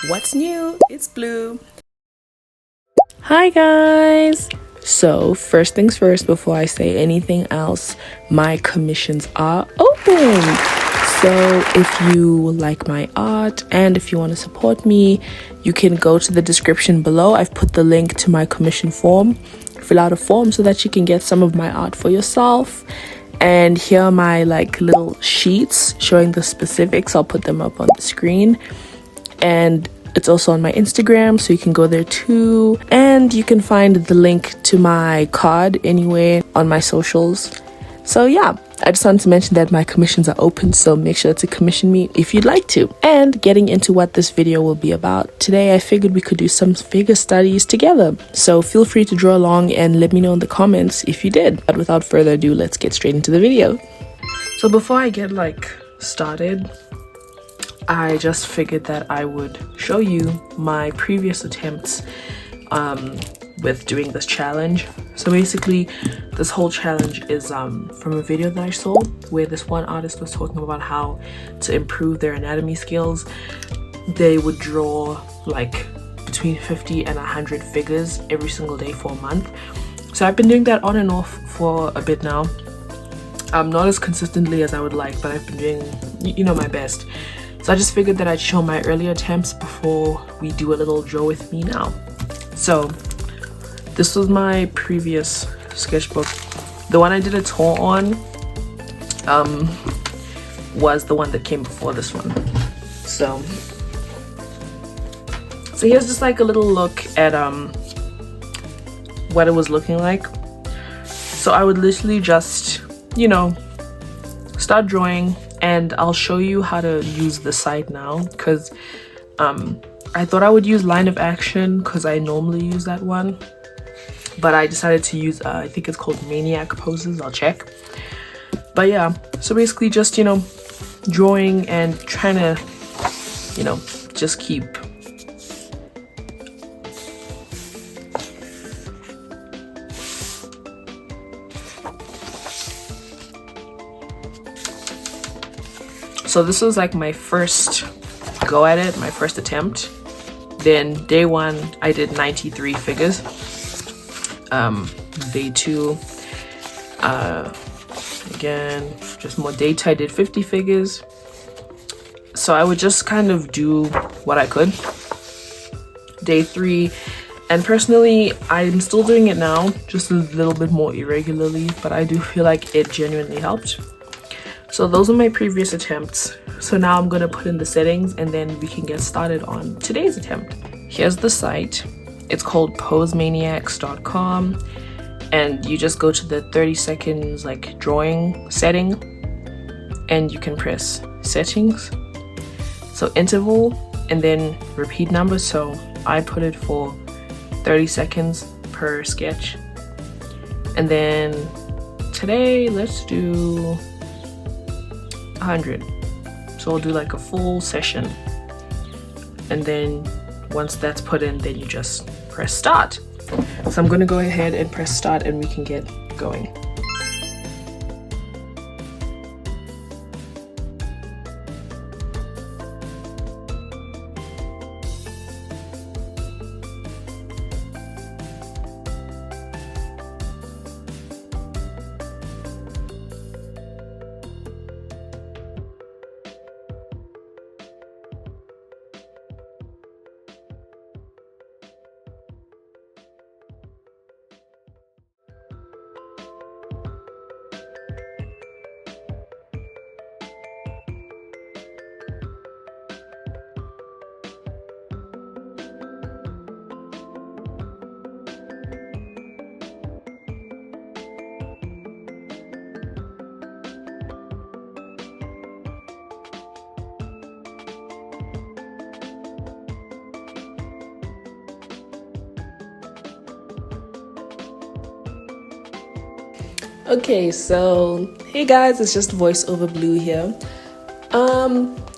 What's new? It's Blue. Hi guys! So first things first, before I say anything else, my commissions are open. So if you like my art and if you want to support me, you can go to the description below. I've put the link to my commission form. Fill out a form so that you can get some of my art for yourself. And here are my little sheets showing the specifics. I'll put them up on the screen. And it's also on my Instagram, so you can go there too. And you can find the link to my card anywhere on my socials. So yeah, I just wanted to mention that my commissions are open, so make sure to commission me if you'd like to. And getting into what this video will be about, today I figured we could do some figure studies together. So feel free to draw along and let me know in the comments if you did. But without further ado, let's get straight into the video. So before I get started, I just figured that I would show you my previous attempts with doing this challenge. So basically, this whole challenge is from a video that I saw where this one artist was talking about how to improve their anatomy skills. They would draw between 50 and 100 figures every single day for a month. So I've been doing that on and off for a bit now. Not as consistently as I would like, but I've been doing, my best. So I just figured that I'd show my earlier attempts before we do a little draw with me now. So this was my previous sketchbook. The one I did a tour on was the one that came before this one. So here's just a little look at what it was looking like. So I would literally just, start drawing. And I'll show you how to use the site now, because I thought I would use line of action because I normally use that one, but I decided to use I think it's called Maniac Poses. I'll check. But yeah, so basically just drawing and trying to just keep So this was my first go at it, my first attempt. Then day one, I did 93 figures. Day two, again, just more. Day two, I did 50 figures. So I would just kind of do what I could. Day three, and personally, I'm still doing it now, just a little bit more irregularly, but I do feel like it genuinely helped. So those are my previous attempts. So now I'm gonna put in the settings and then we can get started on today's attempt. Here's the site. It's called posemaniacs.com, and you just go to the 30 seconds drawing setting and you can press settings. So interval and then repeat number. So I put it for 30 seconds per sketch. And then today, let's do 100. So I'll do a full session, and then once that's put in, then you just press start. So I'm gonna go ahead and press start and we can get going. Okay, so hey guys, it's just voiceover Blue here.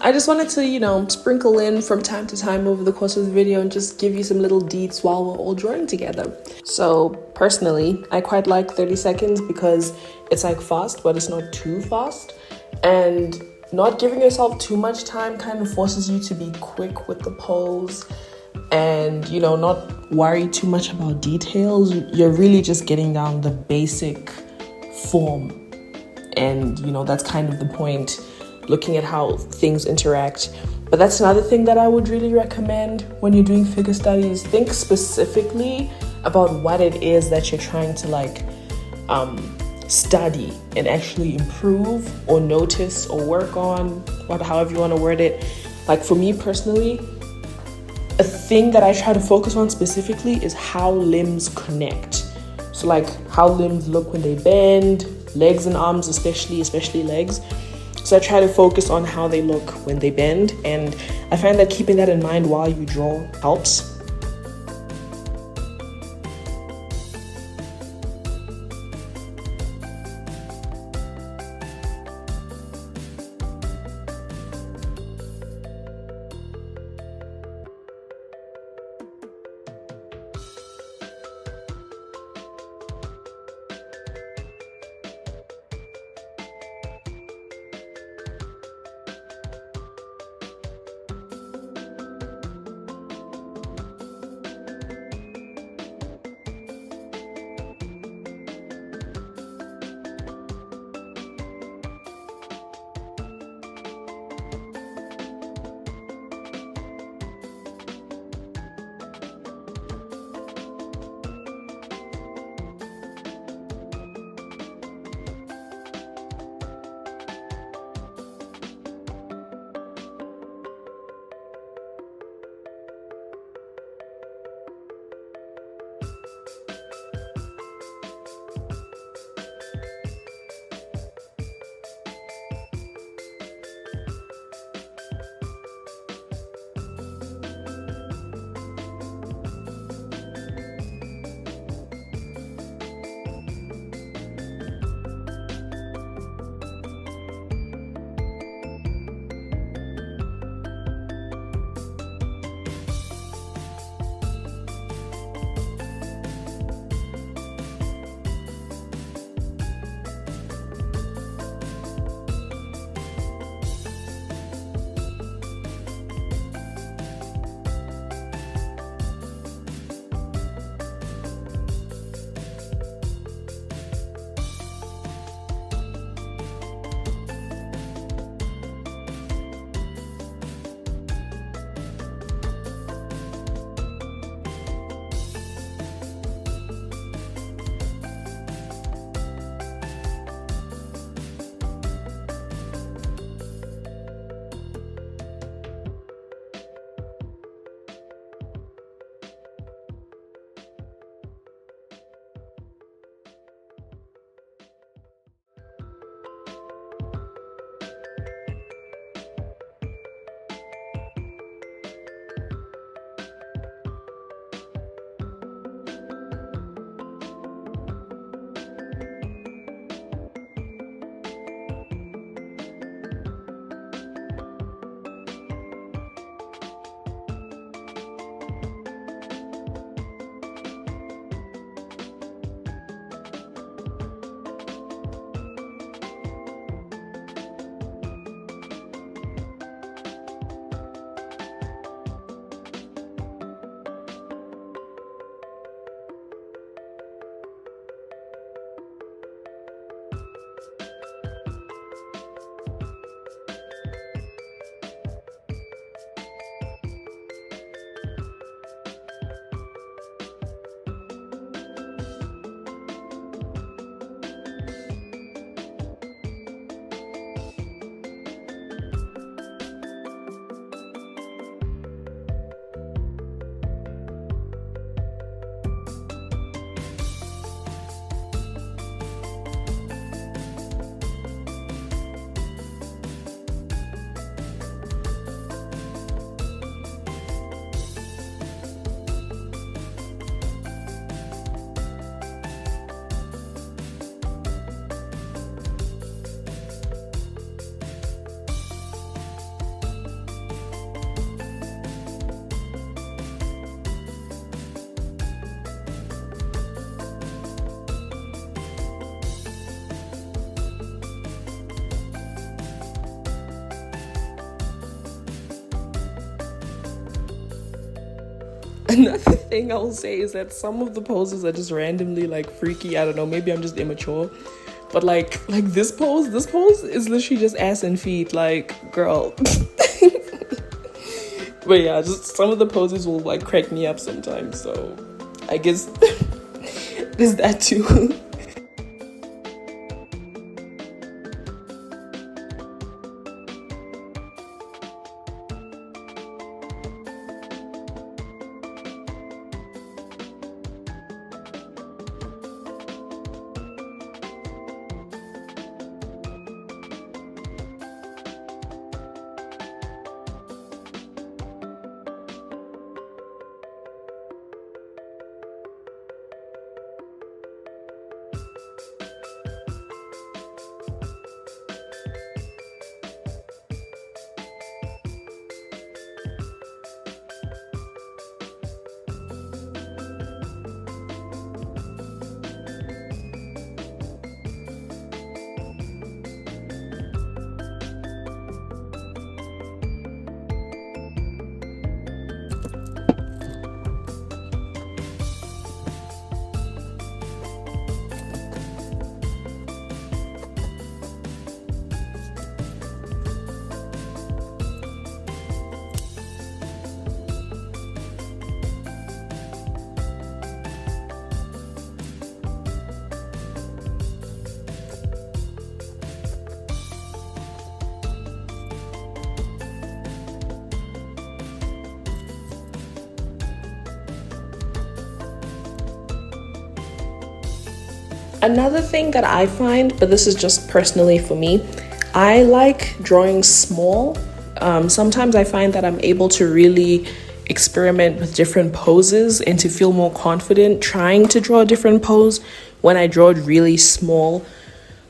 I just wanted to, sprinkle in from time to time over the course of the video and just give you some little deets while we're all drawing together. So personally, I quite like 30 seconds because it's fast, but it's not too fast. And not giving yourself too much time kind of forces you to be quick with the pose and, you know, not worry too much about details. You're really just getting down the basic form. And, you know, that's kind of the point, looking at how things interact. But that's another thing that I would really recommend when you're doing figure studies. Think specifically about what it is that you're trying to like study and actually improve or notice or work on, however you want to word it. Like for me personally, a thing that I try to focus on specifically is how limbs connect. So like how limbs look when they bend, legs and arms especially legs. So I try to focus on how they look when they bend, and I find that keeping that in mind while you draw helps. Another thing I'll say is that some of the poses are just randomly like freaky. I don't know, maybe I'm just immature. But like this pose is literally just ass and feet, like, girl. But yeah, just some of the poses will like crack me up sometimes, so I guess there's that too. Another thing that I find, but this is just personally for me, I like drawing small. Sometimes I find that I'm able to really experiment with different poses and to feel more confident trying to draw a different pose when I draw it really small,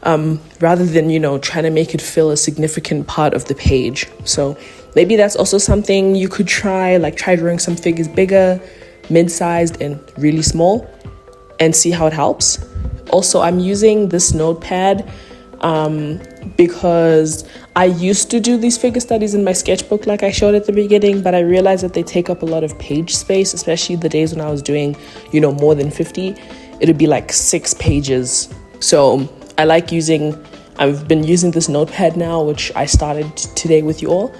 rather than, trying to make it fill a significant part of the page. So maybe that's also something you could try, like try drawing some figures bigger, mid-sized, and really small, and see how it helps. Also, I'm using this notepad because I used to do these figure studies in my sketchbook like I showed at the beginning, but I realized that they take up a lot of page space, especially the days when I was doing, more than 50. It'd be like 6 pages. So I've been using this notepad now, which I started today with you all,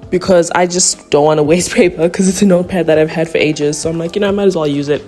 because I just don't want to waste paper because it's a notepad that I've had for ages. So I'm like, I might as well use it.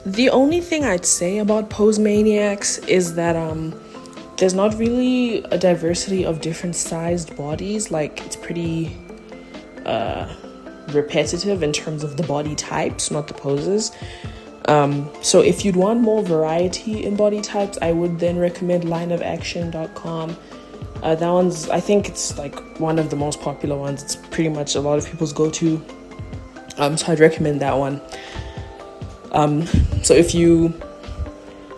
The only thing I'd say about pose maniacs is that there's not really a diversity of different sized bodies. Like, it's pretty repetitive in terms of the body types, not the poses. So if you'd want more variety in body types, I would then recommend lineofaction.com. That one's, I think it's like one of the most popular ones. It's pretty much a lot of people's go-to. So I'd recommend that one. So if you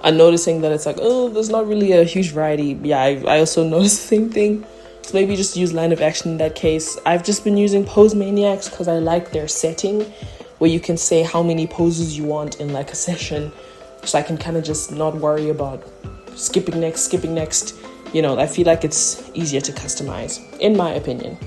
are noticing that it's like, oh, there's not really a huge variety. Yeah, I also noticed the same thing. So maybe just use Line of Action in that case. I've just been using Pose Maniacs because I like their setting where you can say how many poses you want in like a session. So I can kind of just not worry about skipping next. You know, I feel like it's easier to customize, in my opinion.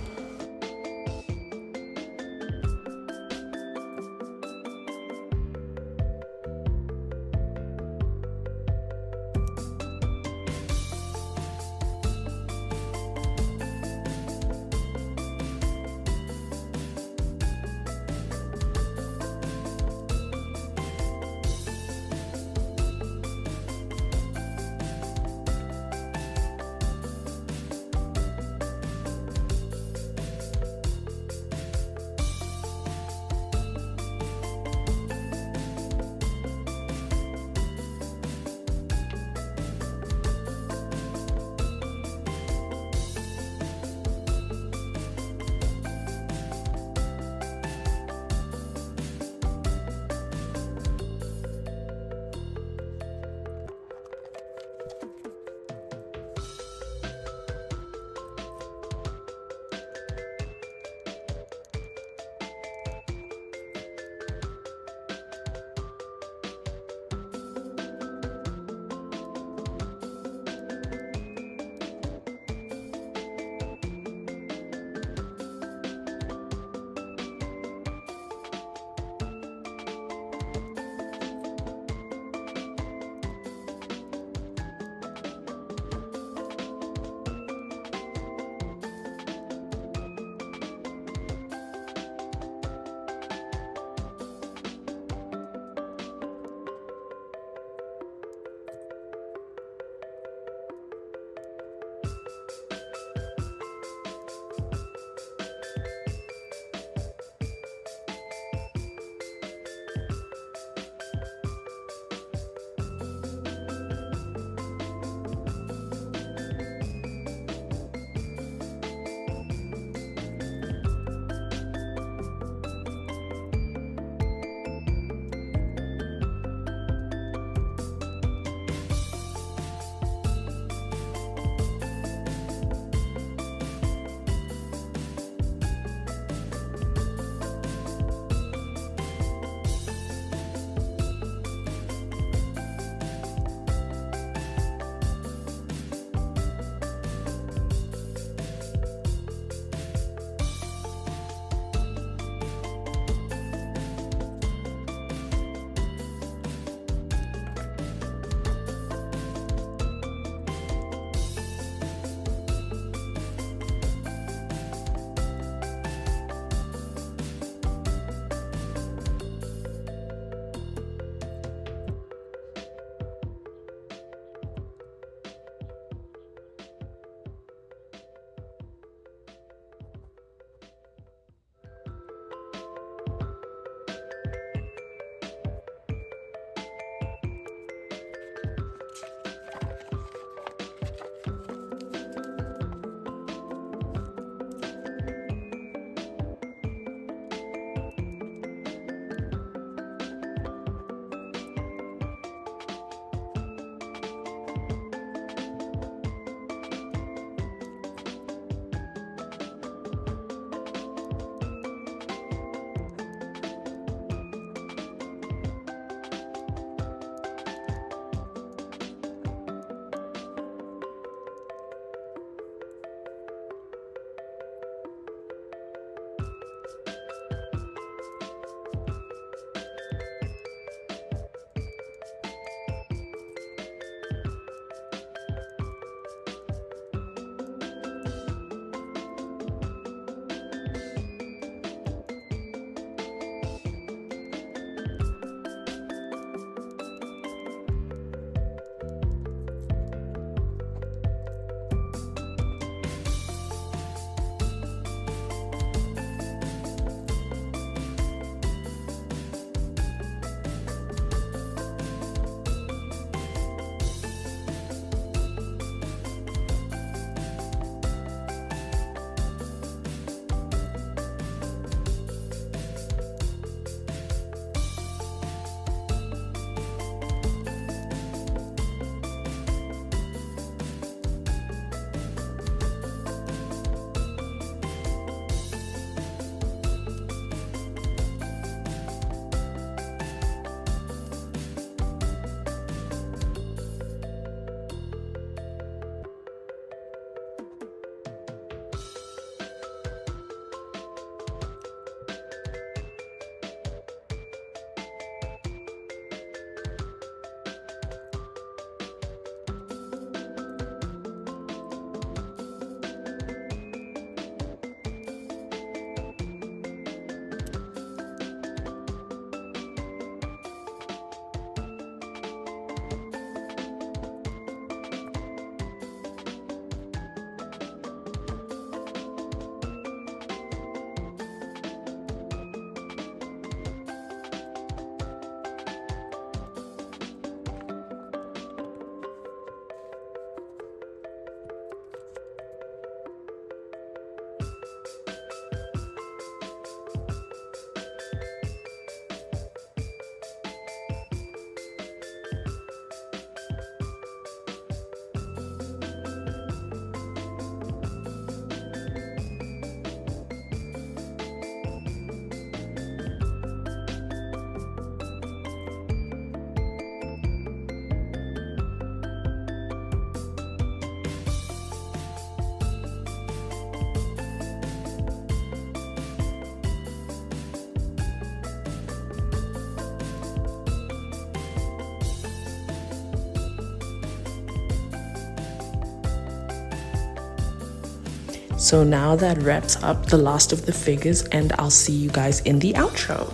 So now that wraps up the last of the figures, and I'll see you guys in the outro.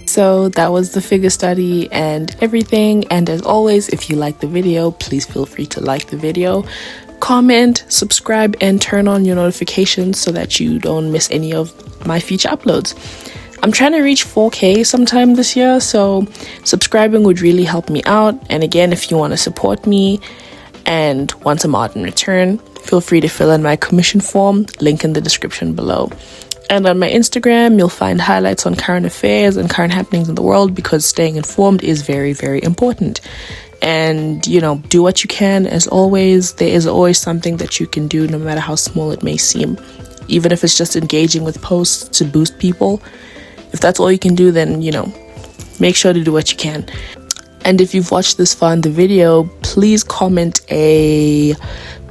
So that was the figure study and everything. And as always, if you like the video, please feel free to like the video, comment, subscribe, and turn on your notifications so that you don't miss any of my future uploads. I'm trying to reach 4K sometime this year, so subscribing would really help me out. And again, if you want to support me and want some art in return, feel free to fill in my commission form, link in the description below. And on my Instagram, you'll find highlights on current affairs and current happenings in the world, because staying informed is very, very important. And, you know, do what you can. As always, there is always something that you can do, no matter how small it may seem. Even if it's just engaging with posts to boost people. If that's all you can do, then, you know, make sure to do what you can. And if you've watched this far in the video, please comment a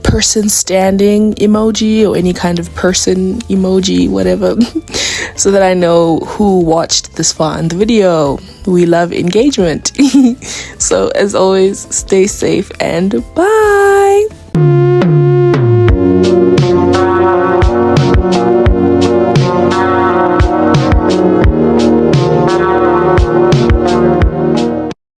person standing emoji or any kind of person emoji, whatever, so that I know who watched this far in the video. We love engagement. So as always, stay safe and bye.